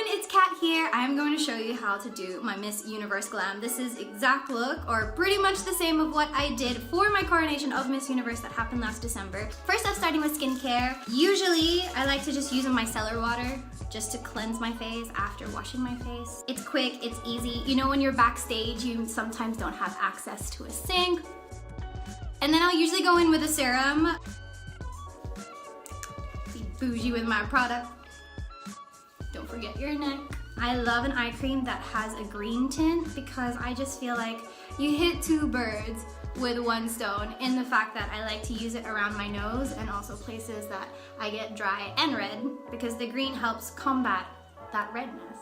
It's Kat here. I'm going to show you how to do my Miss Universe glam. This is exact look, or pretty much the same of what I did for my coronation of Miss Universe that happened last December. First off, starting with skincare. Usually, I like to just use my micellar water just to cleanse my face after washing my face. It's quick, it's easy. You know, when you're backstage, you sometimes don't have access to a sink. And then I'll usually go in with a serum. Be bougie with my product. Don't forget your neck. I love an eye cream that has a green tint because I just feel like you hit two birds with one stone in the fact that I like to use it around my nose and also places that I get dry and red because the green helps combat that redness.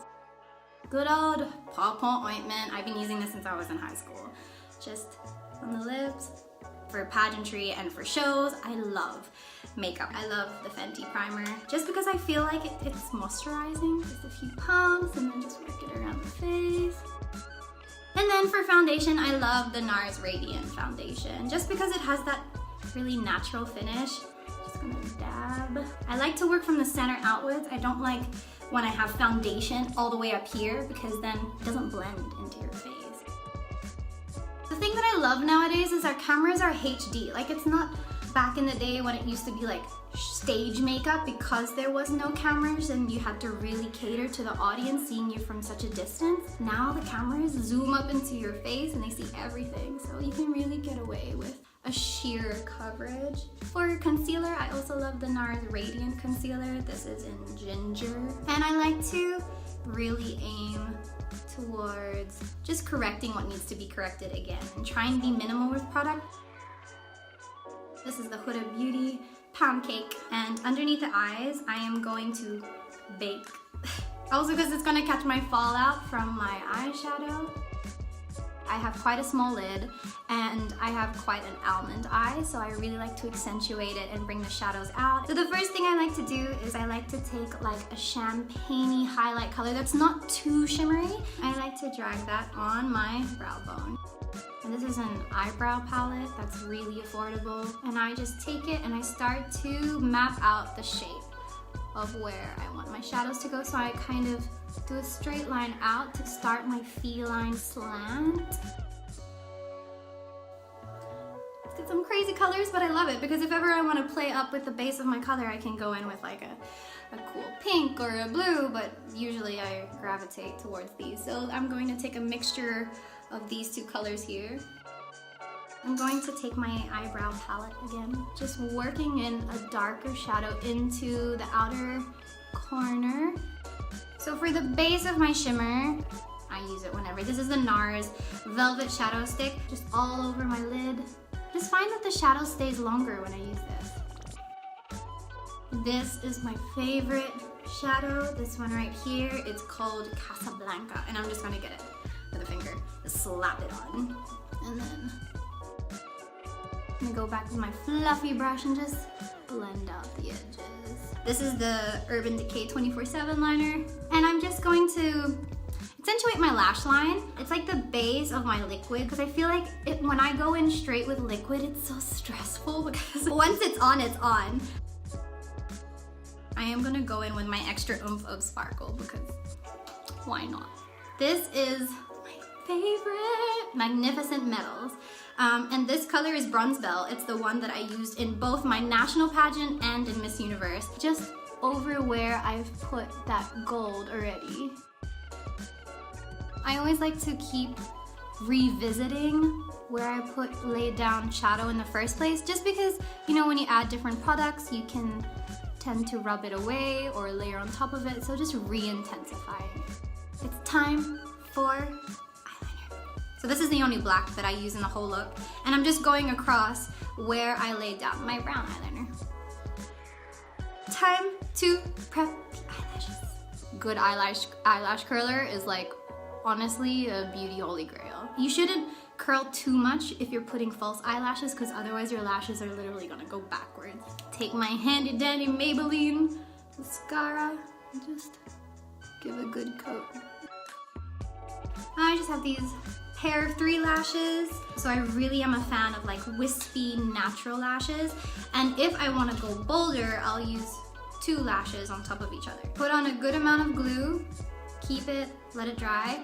Good old paw paw ointment. I've been using this since I was in high school. Just on the lips. For pageantry and for shows, I love makeup. I love the Fenty primer just because I feel like it's moisturizing. Just a few pumps and then just work it around the face. And then for foundation, I love the NARS Radiant Foundation just because it has that really natural finish. Just gonna dab. I like to work from the center outwards. I don't like when I have foundation all the way up here because then it doesn't blend into your face. The thing that I love nowadays is our cameras are HD. Like, it's not back in the day when it used to be like stage makeup because there was no cameras and you had to really cater to the audience seeing you from such a distance. Now the cameras zoom up into your face and they see everything. So you can really get away with a sheer coverage. For concealer, I also love the NARS Radiant Concealer. This is in Ginger. And I like to really aim towards just correcting what needs to be corrected again and try and be minimal with product. This is the Huda Beauty Pound Cake, and underneath the eyes I am going to bake. Also because it's going to catch my fallout from my eyeshadow. I have quite a small lid and I have quite an almond eye, so I really like to accentuate it and bring the shadows out. So the first thing I like to do is I like to take like a champagne-y highlight color that's not too shimmery. I like to drag that on my brow bone. And this is an eyebrow palette that's really affordable. And I just take it and I start to map out the shape of where I want my shadows to go. So I kind of do a straight line out to start my feline slant. It's got some crazy colors, but I love it because if ever I want to play up with the base of my color, I can go in with like a cool pink or a blue, but usually I gravitate towards these. So I'm going to take a mixture of these two colors here. I'm going to take my eyebrow palette again, just working in a darker shadow into the outer corner. So for the base of my shimmer, I use it whenever. This is the NARS Velvet Shadow Stick, just all over my lid. Just find that the shadow stays longer when I use this. This is my favorite shadow, this one right here. It's called Casablanca, and I'm just gonna get it with a finger, just slap it on. And then I'm gonna go back with my fluffy brush and just blend out the edges. This is the Urban Decay 24/7 liner, and I'm just going to accentuate my lash line. It's like the base of my liquid because I feel like when I go in straight with liquid, it's so stressful because once it's on, it's on. I am gonna go in with my extra oomph of sparkle because why not? This is my favorite Magnificent Metals. And this color is Bronze Bell. It's the one that I used in both my national pageant and in Miss Universe. Just over where I've put that gold already. I always like to keep revisiting where I laid down shadow in the first place, just because, you know, when you add different products, you can tend to rub it away or layer on top of it, so just re-intensifying it. It's time for eyeliner. So this is the only black that I use in the whole look, and I'm just going across where I laid down my brown eyeliner. Time to prep the eyelashes. Good eyelash curler is like honestly a beauty holy grail. You shouldn't curl too much if you're putting false eyelashes because otherwise your lashes are literally gonna go backwards. Take my handy dandy Maybelline mascara and just give a good coat. I just have these pair of 3 lashes. So I really am a fan of like wispy natural lashes. And if I want to go bolder, I'll use 2 lashes on top of each other. Put on a good amount of glue, keep it, let it dry.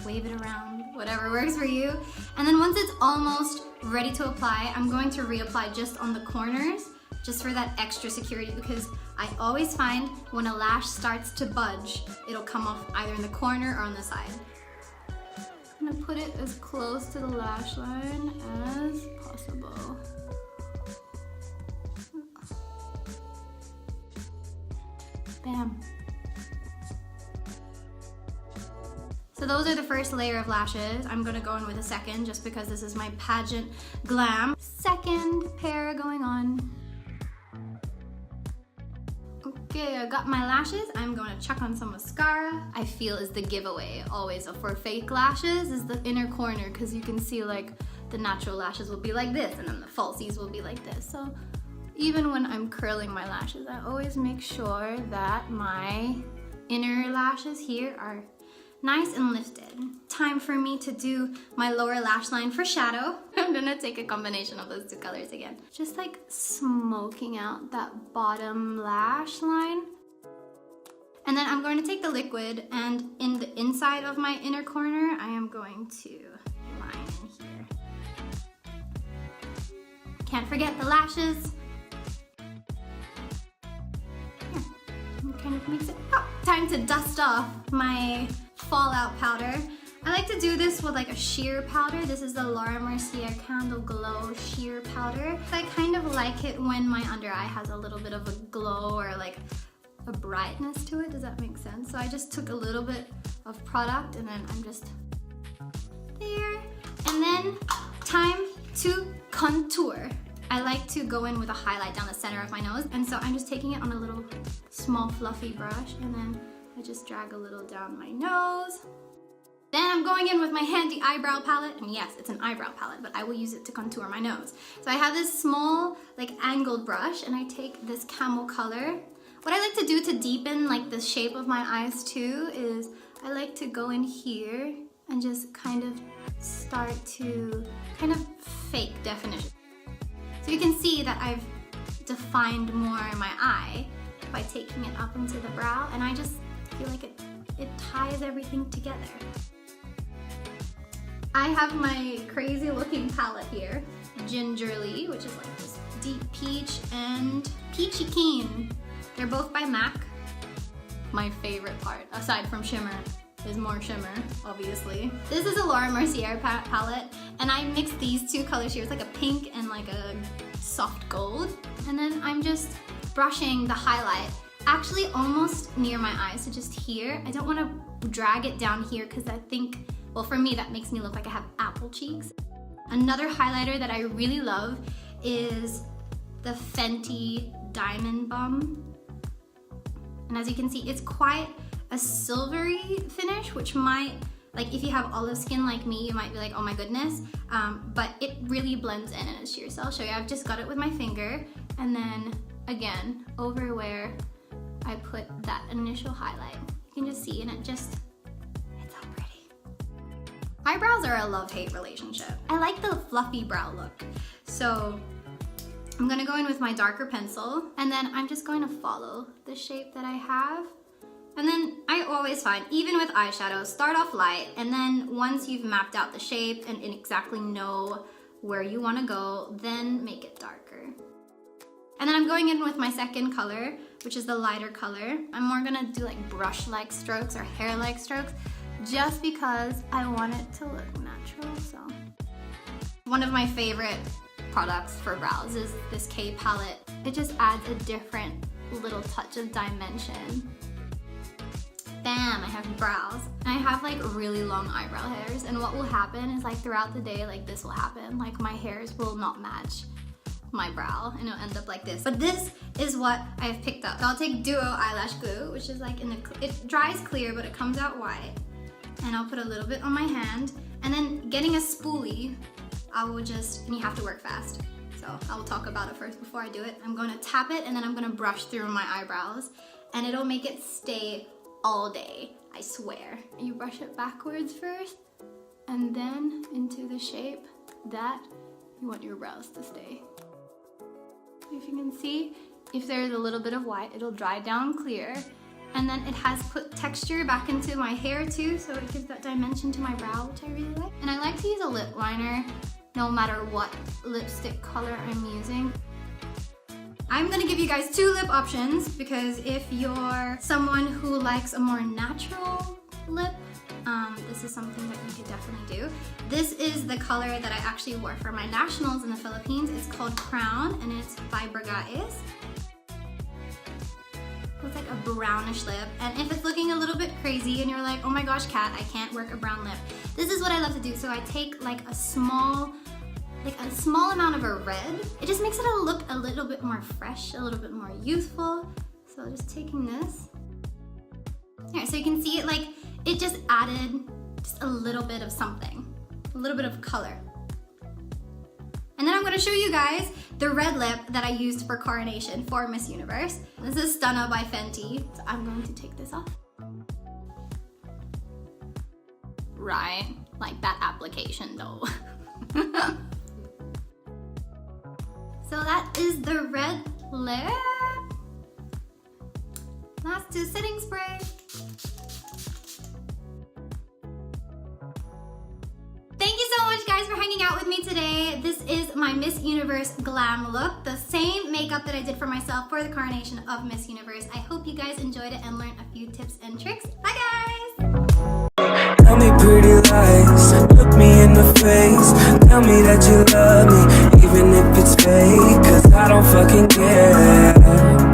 Wave it around, whatever works for you. And then once it's almost ready to apply, I'm going to reapply just on the corners, just for that extra security, because I always find when a lash starts to budge, it'll come off either in the corner or on the side. I'm gonna put it as close to the lash line as possible. Bam. So those are the first layer of lashes. I'm gonna go in with a second just because this is my pageant glam. Second pair going on. Okay, I got my lashes. I'm gonna chuck on some mascara. I feel is the giveaway always for fake lashes is the inner corner, because you can see like the natural lashes will be like this and then the falsies will be like this. So even when I'm curling my lashes, I always make sure that my inner lashes here are nice and lifted. Time for me to do my lower lash line for shadow. I'm gonna take a combination of those 2 colors again. Just like smoking out that bottom lash line. And then I'm going to take the liquid, and in the inside of my inner corner, I am going to line in here. Can't forget the lashes. Here, and kind of mix it up. Time to dust off my fallout powder. I like to do this with like a sheer powder. This is the Laura Mercier Candle Glow Sheer Powder. I kind of like it when my under eye has a little bit of a glow or like a brightness to it. Does that make sense? So I just took a little bit of product and then I'm just there. And then time to contour. I like to go in with a highlight down the center of my nose. And so I'm just taking it on a little small fluffy brush, and then I just drag a little down my nose. Then I'm going in with my handy eyebrow palette, and yes, it's an eyebrow palette, but I will use it to contour my nose. So I have this small, like angled brush, and I take this camel color. What I like to do to deepen like the shape of my eyes too is I like to go in here and just kind of start to kind of fake definition. So you can see that I've defined more my eye by taking it up into the brow, and I just feel like it ties everything together. I have my crazy looking palette here, Gingerly, which is like this deep peach and peachy keen. They're both by MAC. My favorite part, aside from shimmer, is more shimmer, obviously. This is a Laura Mercier palette, and I mixed these 2 colors here. It's like a pink and like a soft gold. And then I'm just brushing the highlight actually almost near my eyes, so just here. I don't want to drag it down here because I think, well, for me that makes me look like I have apple cheeks. Another highlighter that I really love is the Fenty Diamond Bum. And as you can see, it's quite a silvery finish, which might, like if you have olive skin like me, you might be like, oh my goodness, but it really blends in and it's sheer. So I'll show you. I've just got it with my finger, and then again, over where I put that initial highlight. You can just see, and it's so pretty. Eyebrows are a love-hate relationship. I like the fluffy brow look. So I'm gonna go in with my darker pencil, and then I'm just going to follow the shape that I have. And then I always find, even with eyeshadow, start off light, and then once you've mapped out the shape and exactly know where you wanna go, then make it darker. And then I'm going in with my second color, which is the lighter color. I'm more gonna do like brush-like strokes or hair-like strokes, just because I want it to look natural, so. One of my favorite products for brows is this K palette. It just adds a different little touch of dimension. Bam, I have brows. And I have like really long eyebrow hairs, and what will happen is like throughout the day, like this will happen. Like my hairs will not match my brow and it'll end up like this. But this is what I've picked up. So I'll take Duo eyelash glue, which is like it dries clear, but it comes out white. And I'll put a little bit on my hand, and then getting a spoolie, I will just, and you have to work fast. So I will talk about it first before I do it. I'm going to tap it, and then I'm going to brush through my eyebrows, and it'll make it stay all day, I swear. You brush it backwards first, and then into the shape that you want your brows to stay. If you can see, if there's a little bit of white, it'll dry down clear. And then it has put texture back into my hair too, so it gives that dimension to my brow, which I really like. And I like to use a lip liner no matter what lipstick color I'm using. I'm gonna give you guys 2 lip options because if you're someone who likes a more natural lip, this is something that you could definitely do. This is the color that I actually wore for my nationals in the Philippines. It's called Crown and it's by Bragais. It's like a brownish lip, and if it's looking a little bit crazy and you're like, oh my gosh, Kat, I can't work a brown lip, this is what I love to do. So I take like a small amount of a red. It just makes it look a little bit more fresh, a little bit more youthful. So just taking this. Here, so you can see it, like it just added just a little bit of something, a little bit of color. And then I'm gonna show you guys the red lip that I used for Coronation for Miss Universe. This is Stunna by Fenty. So I'm going to take this off. Right, like that application though. So that is the red lip. Last to setting spray. Thank you so much guys for hanging out with me today. This is my Miss Universe glam look, the same makeup that I did for myself for the Coronation of Miss Universe. I hope you guys enjoyed it and learned a few tips and tricks. Bye guys! Tell me pretty lies, look me in the face. Tell me that you love me, even if it's fake, 'cause I don't fucking care.